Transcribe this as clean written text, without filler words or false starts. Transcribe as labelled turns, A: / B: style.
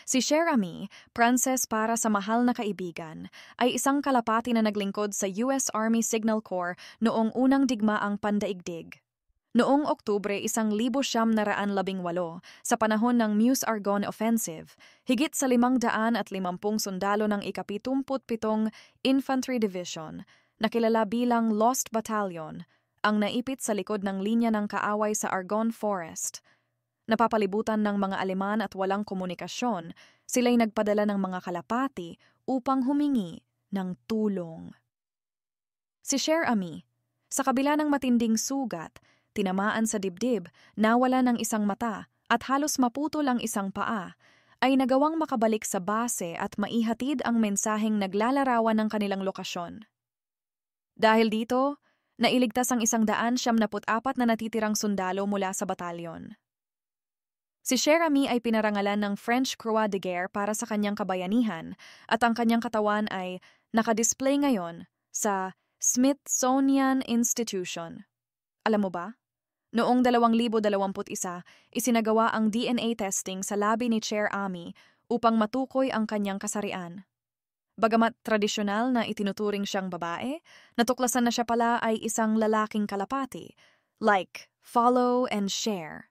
A: Si Cherami, Princess para sa mahal na kaibigan, ay isang kalapati na naglingkod sa US Army Signal Corps noong unang digmaang pandaigdig. Noong Oktubre 1918, sa panahon ng Meuse-Argonne Offensive, higit sa 550 sundalo ng ika-77 Infantry Division, na kilala bilang Lost Battalion, ang naipit sa likod ng linya ng kaaway sa Argonne Forest. Napapalibutan ng mga Aleman at walang komunikasyon, sila'y nagpadala ng mga kalapati upang humingi ng tulong. Si Cherami, sa kabila ng matinding sugat, tinamaan sa dibdib, nawala ng isang mata at halos maputol ang isang paa, ay nagawang makabalik sa base at maihatid ang mensaheng naglalarawan ng kanilang lokasyon. Dahil dito, nailigtas ang 174 na natitirang sundalo mula sa batalyon. Si Cherami ay pinarangalan ng French Croix de Guerre para sa kanyang kabayanihan at ang kanyang katawan ay nakadisplay ngayon sa Smithsonian Institution. Alam mo ba? Noong 2021, isinagawa ang DNA testing sa labi ni Cherami upang matukoy ang kanyang kasarian. Bagamat tradisyonal na itinuturing siyang babae, natuklasan na siya pala ay isang lalaking kalapati. Like, follow, and share.